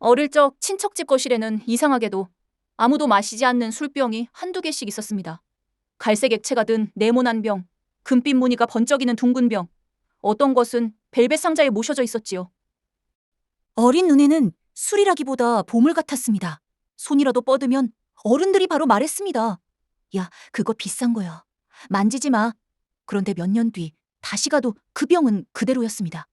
어릴 적 친척집 거실에는 이상하게도 아무도 마시지 않는 술병이 한두 개씩 있었습니다. 갈색 액체가 든 네모난 병, 금빛 무늬가 번쩍이는 둥근 병, 어떤 것은 벨벳 상자에 모셔져 있었지요. 어린 눈에는 술이라기보다 보물 같았습니다. 손이라도 뻗으면 어른들이 바로 말했습니다. 야, 그거 비싼 거야. 만지지 마. 그런데 몇 년 뒤 다시 가도 그 병은 그대로였습니다.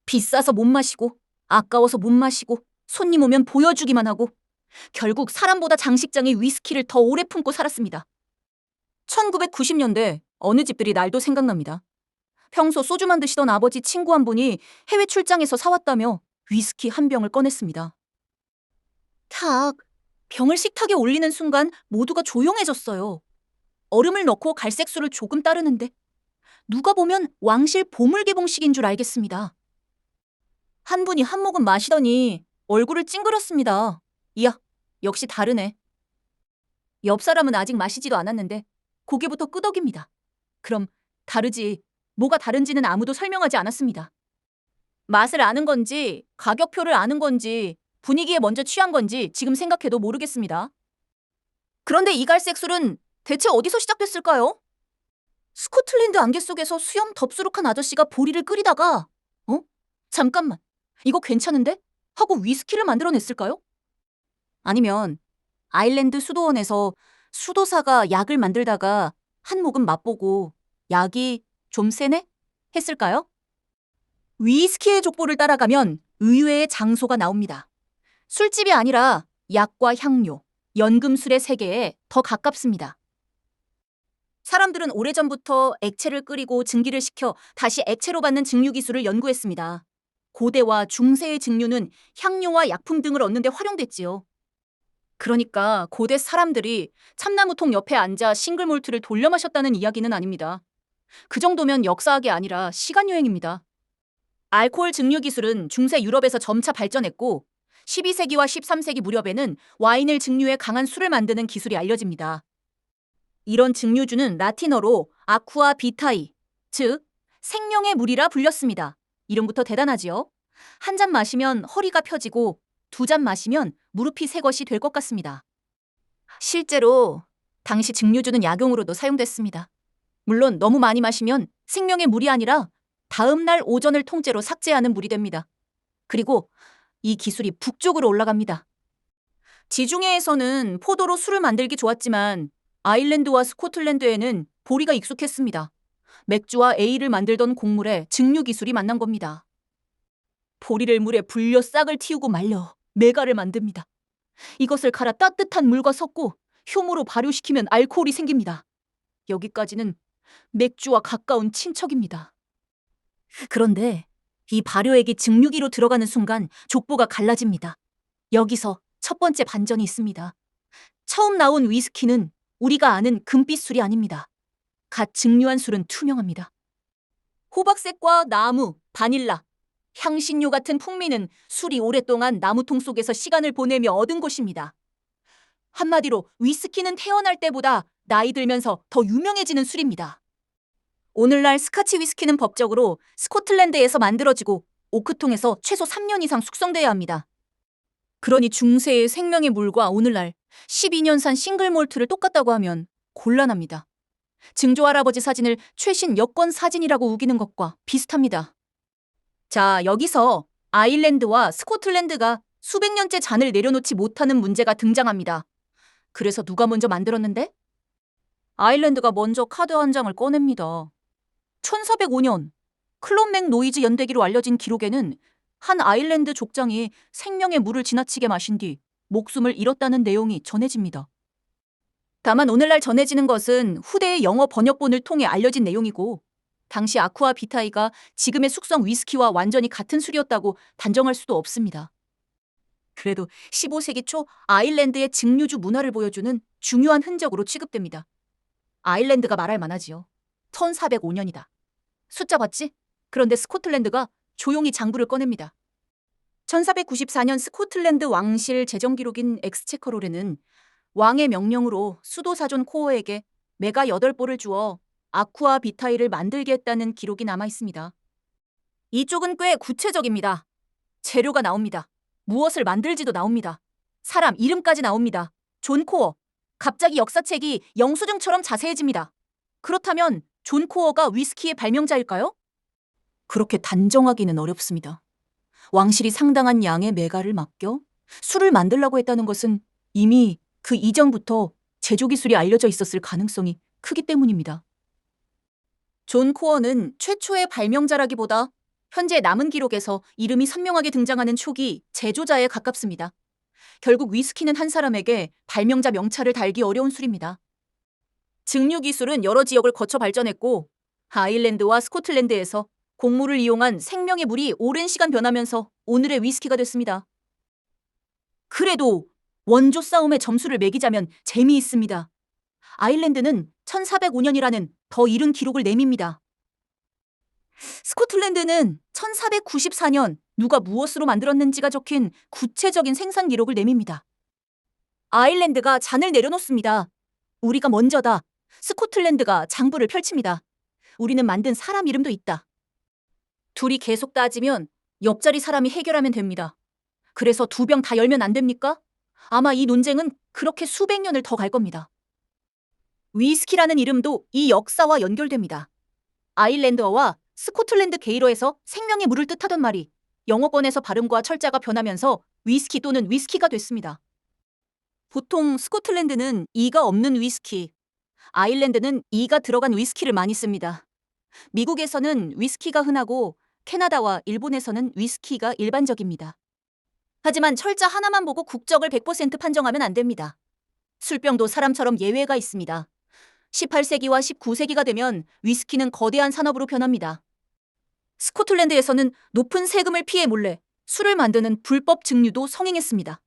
비싸서 못 마시고, 아까워서 못 마시고, 손님 오면 보여주기만 하고, 결국 사람보다 장식장의 위스키를 더 오래 품고 살았습니다. 1990년대 어느 집들이 날도 생각납니다. 평소 소주만 드시던 아버지 친구 한 분이 해외 출장에서 사왔다며 위스키 한 병을 꺼냈습니다. 탁! 병을 식탁에 올리는 순간 모두가 조용해졌어요. 얼음을 넣고 갈색 술을 조금 따르는데 누가 보면 왕실 보물 개봉식인 줄 알겠습니다. 한 분이 한 모금 마시더니 얼굴을 찡그렸습니다. 이야, 역시 다르네. 옆 사람은 아직 마시지도 않았는데 고개부터 끄덕입니다. 그럼 다르지. 뭐가 다른지는 아무도 설명하지 않았습니다. 맛을 아는 건지, 가격표를 아는 건지, 분위기에 먼저 취한 건지 지금 생각해도 모르겠습니다. 그런데 이 갈색 술은 대체 어디서 시작됐을까요? 스코틀랜드 안개 속에서 수염 덥수룩한 아저씨가 보리를 끓이다가 잠깐만, 이거 괜찮은데? 하고 위스키를 만들어냈을까요? 아니면 아일랜드 수도원에서 수도사가 약을 만들다가 한 모금 맛보고 약이 좀 세네? 했을까요? 위스키의 족보를 따라가면 의외의 장소가 나옵니다. 술집이 아니라 약과 향료, 연금술의 세계에 더 가깝습니다. 사람들은 오래전부터 액체를 끓이고 증기를 시켜 다시 액체로 받는 증류 기술을 연구했습니다. 고대와 중세의 증류는 향료와 약품 등을 얻는 데 활용됐지요. 그러니까 고대 사람들이 참나무통 옆에 앉아 싱글몰트를 돌려 마셨다는 이야기는 아닙니다. 그 정도면 역사학이 아니라 시간여행입니다. 알코올 증류 기술은 중세 유럽에서 점차 발전했고 12세기와 13세기 무렵에는 와인을 증류해 강한 술을 만드는 기술이 알려집니다. 이런 증류주는 라틴어로 아쿠아 비타이, 즉 생명의 물이라 불렸습니다. 이름부터 대단하지요? 한 잔 마시면 허리가 펴지고 두 잔 마시면 무릎이 새 것이 될 것 같습니다. 실제로 당시 증류주는 약용으로도 사용됐습니다. 물론 너무 많이 마시면 생명의 물이 아니라 다음 날 오전을 통째로 삭제하는 물이 됩니다. 그리고 이 기술이 북쪽으로 올라갑니다. 지중해에서는 포도로 술을 만들기 좋았지만 아일랜드와 스코틀랜드에는 보리가 익숙했습니다. 맥주와 에일을 만들던 곡물에 증류 기술이 만난 겁니다. 보리를 물에 불려 싹을 틔우고 말려 메가를 만듭니다. 이것을 갈아 따뜻한 물과 섞고 효모로 발효시키면 알코올이 생깁니다. 여기까지는 맥주와 가까운 친척입니다. 그런데 이 발효액이 증류기로 들어가는 순간 족보가 갈라집니다. 여기서 첫 번째 반전이 있습니다. 처음 나온 위스키는 우리가 아는 금빛 술이 아닙니다. 갓 증류한 술은 투명합니다. 호박색과 나무, 바닐라, 향신료 같은 풍미는 술이 오랫동안 나무통 속에서 시간을 보내며 얻은 것입니다. 한마디로 위스키는 태어날 때보다 나이 들면서 더 유명해지는 술입니다. 오늘날 스카치 위스키는 법적으로 스코틀랜드에서 만들어지고 오크통에서 최소 3년 이상 숙성돼야 합니다. 그러니 중세의 생명의 물과 오늘날 12년 산 싱글몰트를 똑같다고 하면 곤란합니다. 증조할아버지 사진을 최신 여권 사진이라고 우기는 것과 비슷합니다. 자, 여기서 아일랜드와 스코틀랜드가 수백 년째 잔을 내려놓지 못하는 문제가 등장합니다. 그래서 누가 먼저 만들었는데? 아일랜드가 먼저 카드 한 장을 꺼냅니다. 1405년 클론 맥 노이즈 연대기로 알려진 기록에는 한 아일랜드 족장이 생명의 물을 지나치게 마신 뒤 목숨을 잃었다는 내용이 전해집니다. 다만 오늘날 전해지는 것은 후대의 영어 번역본을 통해 알려진 내용이고 당시 아쿠아 비타이가 지금의 숙성 위스키와 완전히 같은 술이었다고 단정할 수도 없습니다. 그래도 15세기 초 아일랜드의 증류주 문화를 보여주는 중요한 흔적으로 취급됩니다. 아일랜드가 말할 만하지요. 1405년이다. 숫자 봤지? 그런데 스코틀랜드가 조용히 장부를 꺼냅니다. 1494년 스코틀랜드 왕실 재정 기록인 엑스체커롤에는 왕의 명령으로 수도사존 코어에게 메가 8볼을 주어 아쿠아 비타이를 만들게 했다는 기록이 남아 있습니다. 이쪽은 꽤 구체적입니다. 재료가 나옵니다. 무엇을 만들지도 나옵니다. 사람 이름까지 나옵니다. 존 코어. 갑자기 역사책이 영수증처럼 자세해집니다. 그렇다면 존 코어가 위스키의 발명자일까요? 그렇게 단정하기는 어렵습니다. 왕실이 상당한 양의 메가를 맡겨 술을 만들라고 했다는 것은 이미 그 이전부터 제조 기술이 알려져 있었을 가능성이 크기 때문입니다. 존 코어는 최초의 발명자라기보다 현재 남은 기록에서 이름이 선명하게 등장하는 초기 제조자에 가깝습니다. 결국 위스키는 한 사람에게 발명자 명찰을 달기 어려운 술입니다. 증류 기술은 여러 지역을 거쳐 발전했고 아일랜드와 스코틀랜드에서 곡물을 이용한 생명의 물이 오랜 시간 변하면서 오늘의 위스키가 됐습니다. 그래도 원조 싸움의 점수를 매기자면 재미있습니다. 아일랜드는 1405년이라는 더 이른 기록을 내밉니다. 스코틀랜드는 1494년 누가 무엇으로 만들었는지가 적힌 구체적인 생산 기록을 내밉니다. 아일랜드가 잔을 내려놓습니다. 우리가 먼저다. 스코틀랜드가 장부를 펼칩니다. 우리는 만든 사람 이름도 있다. 둘이 계속 따지면 옆자리 사람이 해결하면 됩니다. 그래서 두 병 다 열면 안 됩니까? 아마 이 논쟁은 그렇게 수백 년을 더 갈 겁니다. 위스키라는 이름도 이 역사와 연결됩니다. 아일랜드어와 스코틀랜드 게일어에서 생명의 물을 뜻하던 말이 영어권에서 발음과 철자가 변하면서 위스키 또는 위스키가 됐습니다. 보통 스코틀랜드는 이가 없는 위스키, 아일랜드는 이가 들어간 위스키를 많이 씁니다. 미국에서는 위스키가 흔하고 캐나다와 일본에서는 위스키가 일반적입니다. 하지만 철자 하나만 보고 국적을 100% 판정하면 안 됩니다. 술병도 사람처럼 예외가 있습니다. 18세기와 19세기가 되면 위스키는 거대한 산업으로 변합니다. 스코틀랜드에서는 높은 세금을 피해 몰래 술을 만드는 불법 증류도 성행했습니다.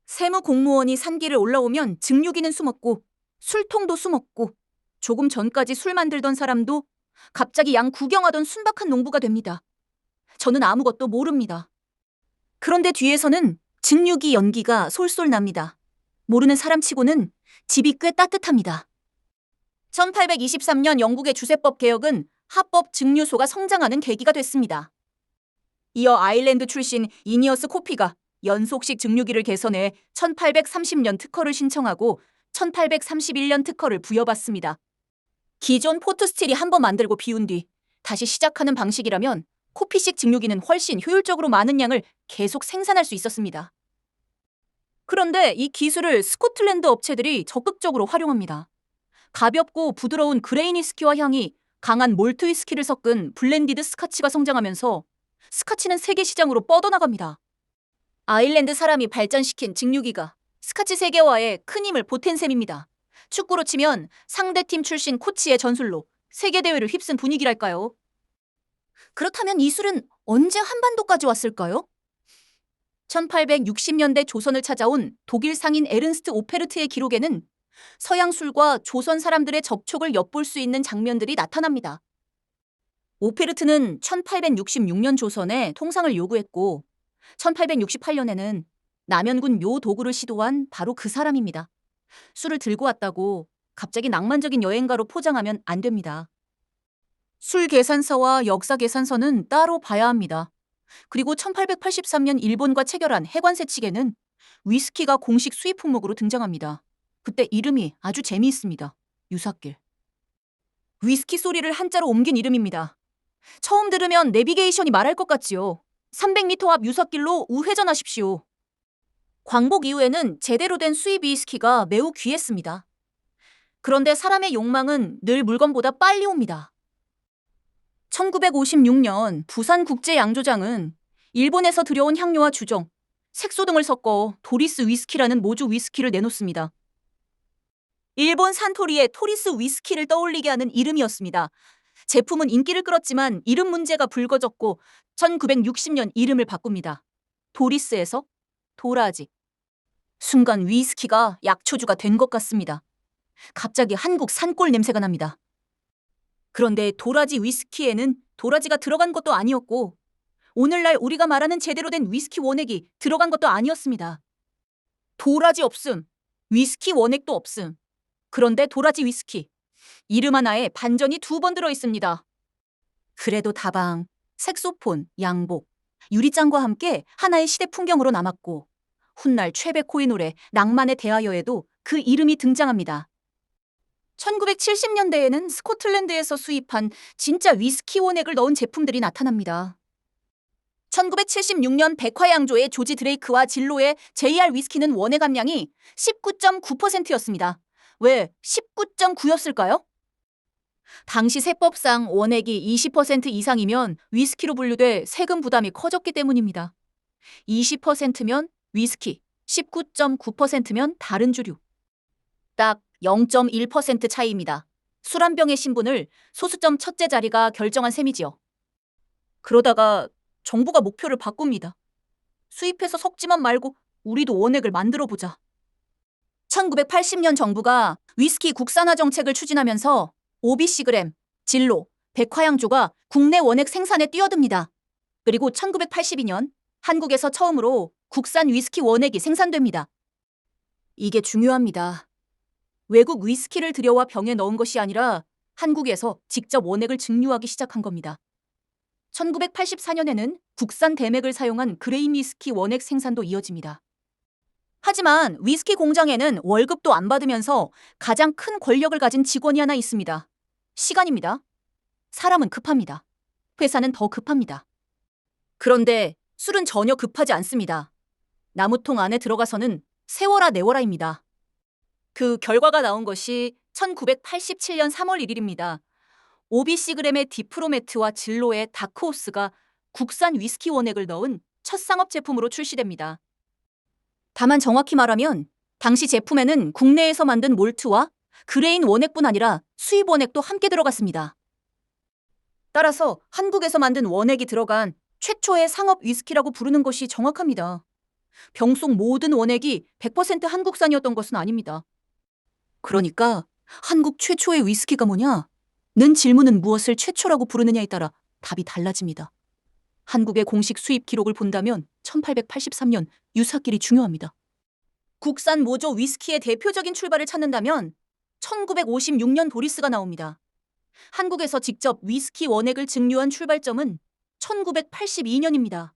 세무 공무원이 산길을 올라오면 증류기는 숨었고 술통도 숨었고 조금 전까지 술 만들던 사람도 갑자기 양 구경하던 순박한 농부가 됩니다. 저는 아무것도 모릅니다. 그런데 뒤에서는 증류기 연기가 솔솔 납니다. 모르는 사람치고는 집이 꽤 따뜻합니다. 1823년 영국의 주세법 개혁은 합법 증류소가 성장하는 계기가 됐습니다. 이어 아일랜드 출신 이니어스 코피가 연속식 증류기를 개선해 1830년 특허를 신청하고 1831년 특허를 부여받습니다. 기존 포트스틸이 한 번 만들고 비운 뒤 다시 시작하는 방식이라면 코피식 증류기는 훨씬 효율적으로 많은 양을 계속 생산할 수 있었습니다. 그런데 이 기술을 스코틀랜드 업체들이 적극적으로 활용합니다. 가볍고 부드러운 그레인 위스키와 향이 강한 몰트 위스키를 섞은 블렌디드 스카치가 성장하면서 스카치는 세계 시장으로 뻗어나갑니다. 아일랜드 사람이 발전시킨 증류기가 스카치 세계화에 큰 힘을 보탠 셈입니다. 축구로 치면 상대팀 출신 코치의 전술로 세계대회를 휩쓴 분위기랄까요? 그렇다면 이 술은 언제 한반도까지 왔을까요? 1860년대 조선을 찾아온 독일 상인 에른스트 오페르트의 기록에는 서양 술과 조선 사람들의 접촉을 엿볼 수 있는 장면들이 나타납니다. 오페르트는 1866년 조선에 통상을 요구했고 1868년에는 남연군 묘 도구를 시도한 바로 그 사람입니다. 술을 들고 왔다고 갑자기 낭만적인 여행가로 포장하면 안 됩니다. 술 계산서와 역사 계산서는 따로 봐야 합니다. 그리고 1883년 일본과 체결한 해관세칙에는 위스키가 공식 수입 품목으로 등장합니다. 그때 이름이 아주 재미있습니다. 유사길. 위스키 소리를 한자로 옮긴 이름입니다. 처음 들으면 내비게이션이 말할 것 같지요. 300m 앞 유사길로 우회전하십시오. 광복 이후에는 제대로 된 수입 위스키가 매우 귀했습니다. 그런데 사람의 욕망은 늘 물건보다 빨리 옵니다. 1956년 부산국제양조장은 일본에서 들여온 향료와 주정, 색소 등을 섞어 도리스 위스키라는 모주 위스키를 내놓습니다. 일본 산토리의 토리스 위스키를 떠올리게 하는 이름이었습니다. 제품은 인기를 끌었지만 이름 문제가 불거졌고 1960년 이름을 바꿉니다. 도리스에서 도라지. 순간 위스키가 약초주가 된 것 같습니다. 갑자기 한국 산골 냄새가 납니다. 그런데 도라지 위스키에는 도라지가 들어간 것도 아니었고 오늘날 우리가 말하는 제대로 된 위스키 원액이 들어간 것도 아니었습니다. 도라지 없음, 위스키 원액도 없음. 그런데 도라지 위스키. 이름 하나에 반전이 2번 들어있습니다. 그래도 다방, 색소폰, 양복. 유리잔과 함께 하나의 시대 풍경으로 남았고 훗날 최백호의 노래 낭만에 대하여에도 그 이름이 등장합니다. 1970년대에는 스코틀랜드에서 수입한 진짜 위스키 원액을 넣은 제품들이 나타납니다. 1976년 백화양조의 조지 드레이크와 진로의 JR 위스키는 원액 함량이 19.9%였습니다. 왜 19.9였을까요? 당시 세법상 원액이 20% 이상이면 위스키로 분류돼 세금 부담이 커졌기 때문입니다. 20%면 위스키, 19.9%면 다른 주류. 딱 0.1% 차이입니다. 술 한 병의 신분을 소수점 첫째 자리가 결정한 셈이지요. 그러다가 정부가 목표를 바꿉니다. 수입해서 섞지만 말고 우리도 원액을 만들어 보자. 1980년 정부가 위스키 국산화 정책을 추진하면서 오비시그램, 진로, 백화양조가 국내 원액 생산에 뛰어듭니다. 그리고 1982년 한국에서 처음으로 국산 위스키 원액이 생산됩니다. 이게 중요합니다. 외국 위스키를 들여와 병에 넣은 것이 아니라 한국에서 직접 원액을 증류하기 시작한 겁니다. 1984년에는 국산 대맥을 사용한 그레인 위스키 원액 생산도 이어집니다. 하지만 위스키 공장에는 월급도 안 받으면서 가장 큰 권력을 가진 직원이 하나 있습니다. 시간입니다. 사람은 급합니다. 회사는 더 급합니다. 그런데 술은 전혀 급하지 않습니다. 나무통 안에 들어가서는 세워라 내워라입니다. 그 결과가 나온 것이 1987년 3월 1일입니다. 오비시그램의 디프로메트와 진로의 다크호스가 국산 위스키 원액을 넣은 첫 상업 제품으로 출시됩니다. 다만 정확히 말하면 당시 제품에는 국내에서 만든 몰트와 그레인 원액뿐 아니라 수입 원액도 함께 들어갔습니다. 따라서 한국에서 만든 원액이 들어간 최초의 상업 위스키라고 부르는 것이 정확합니다. 병 속 모든 원액이 100% 한국산이었던 것은 아닙니다. 그러니까 한국 최초의 위스키가 뭐냐? 는 질문은 무엇을 최초라고 부르느냐에 따라 답이 달라집니다. 한국의 공식 수입 기록을 본다면 1883년 유사길이 중요합니다. 국산 모조 위스키의 대표적인 출발을 찾는다면 1956년 도리스가 나옵니다. 한국에서 직접 위스키 원액을 증류한 출발점은 1982년입니다.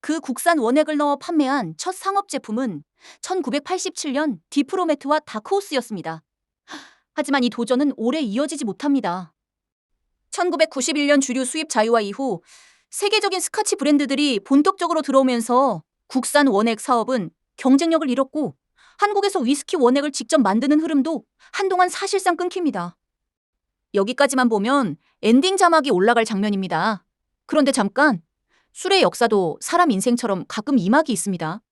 그 국산 원액을 넣어 판매한 첫 상업 제품은 1987년 디프로메트와 다크호스였습니다. 하지만 이 도전은 오래 이어지지 못합니다. 1991년 주류 수입 자유화 이후 세계적인 스카치 브랜드들이 본격적으로 들어오면서 국산 원액 사업은 경쟁력을 잃었고 한국에서 위스키 원액을 직접 만드는 흐름도 한동안 사실상 끊깁니다. 여기까지만 보면 엔딩 자막이 올라갈 장면입니다. 그런데 잠깐, 술의 역사도 사람 인생처럼 가끔 이막이 있습니다.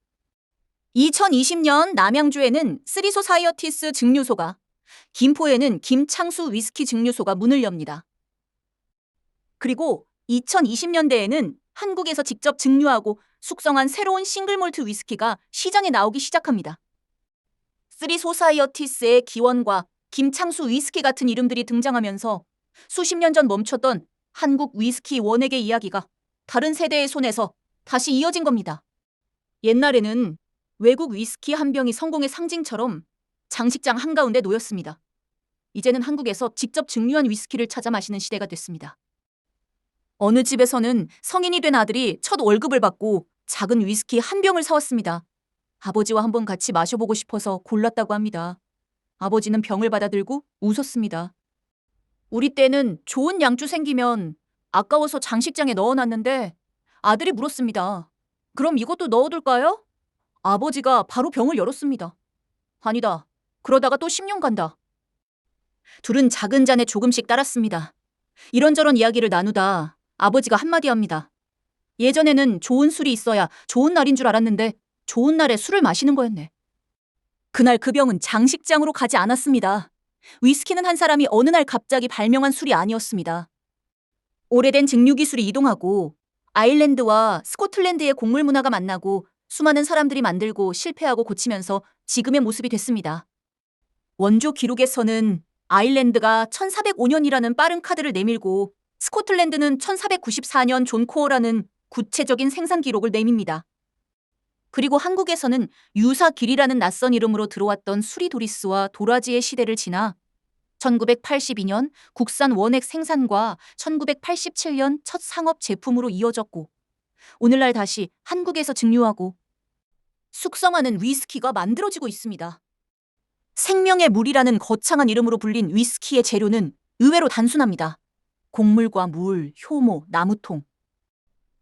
2020년 남양주에는 쓰리소사이어티스 증류소가, 김포에는 김창수 위스키 증류소가 문을 엽니다. 그리고 2020년대에는 한국에서 직접 증류하고 숙성한 새로운 싱글몰트 위스키가 시장에 나오기 시작합니다. 쓰리소사이어티스의 기원과 김창수 위스키 같은 이름들이 등장하면서 수십 년 전 멈췄던 한국 위스키 원액의 이야기가 다른 세대의 손에서 다시 이어진 겁니다. 옛날에는 외국 위스키 한 병이 성공의 상징처럼 장식장 한가운데 놓였습니다. 이제는 한국에서 직접 증류한 위스키를 찾아 마시는 시대가 됐습니다. 어느 집에서는 성인이 된 아들이 첫 월급을 받고 작은 위스키 한 병을 사왔습니다. 아버지와 한번 같이 마셔보고 싶어서 골랐다고 합니다. 아버지는 병을 받아들고 웃었습니다. 우리 때는 좋은 양주 생기면 아까워서 장식장에 넣어놨는데 아들이 물었습니다. 그럼 이것도 넣어둘까요? 아버지가 바로 병을 열었습니다. 아니다. 그러다가 또 10년 간다. 둘은 작은 잔에 조금씩 따랐습니다. 이런저런 이야기를 나누다 아버지가 한마디 합니다. 예전에는 좋은 술이 있어야 좋은 날인 줄 알았는데 좋은 날에 술을 마시는 거였네. 그날 그 병은 장식장으로 가지 않았습니다. 위스키는 한 사람이 어느 날 갑자기 발명한 술이 아니었습니다. 오래된 증류 기술이 이동하고 아일랜드와 스코틀랜드의 곡물 문화가 만나고 수많은 사람들이 만들고 실패하고 고치면서 지금의 모습이 됐습니다. 원조 기록에서는 아일랜드가 1405년이라는 빠른 카드를 내밀고 스코틀랜드는 1494년 존 코어라는 구체적인 생산 기록을 내밉니다. 그리고 한국에서는 유사길이라는 낯선 이름으로 들어왔던 수리도리스와 도라지의 시대를 지나 1982년 국산 원액 생산과 1987년 첫 상업 제품으로 이어졌고 오늘날 다시 한국에서 증류하고 숙성하는 위스키가 만들어지고 있습니다. 생명의 물이라는 거창한 이름으로 불린 위스키의 재료는 의외로 단순합니다. 곡물과 물, 효모, 나무통.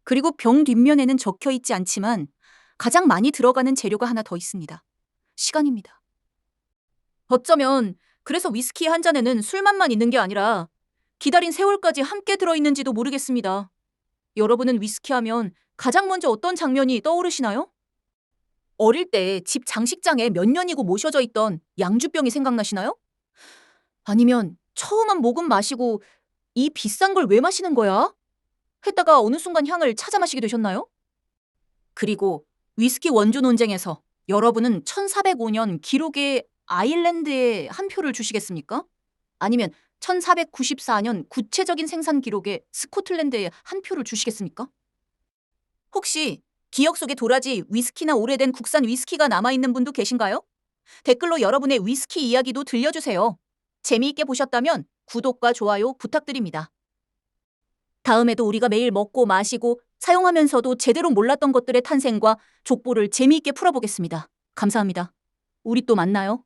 그리고 병 뒷면에는 적혀 있지 않지만 가장 많이 들어가는 재료가 하나 더 있습니다. 시간입니다. 어쩌면 그래서 위스키 한 잔에는 술맛만 있는 게 아니라 기다린 세월까지 함께 들어있는지도 모르겠습니다. 여러분은 위스키 하면 가장 먼저 어떤 장면이 떠오르시나요? 어릴 때 집 장식장에 몇 년이고 모셔져 있던 양주병이 생각나시나요? 아니면 처음 한 모금 마시고 이 비싼 걸 왜 마시는 거야? 했다가 어느 순간 향을 찾아 마시게 되셨나요? 그리고 위스키 원조 논쟁에서 여러분은 1405년 기록의 아일랜드에 한 표를 주시겠습니까? 아니면 1494년 구체적인 생산 기록에 스코틀랜드에 한 표를 주시겠습니까? 혹시 기억 속에 도라지 위스키나 오래된 국산 위스키가 남아있는 분도 계신가요? 댓글로 여러분의 위스키 이야기도 들려주세요. 재미있게 보셨다면 구독과 좋아요 부탁드립니다. 다음에도 우리가 매일 먹고 마시고 사용하면서도 제대로 몰랐던 것들의 탄생과 족보를 재미있게 풀어보겠습니다. 감사합니다. 우리 또 만나요.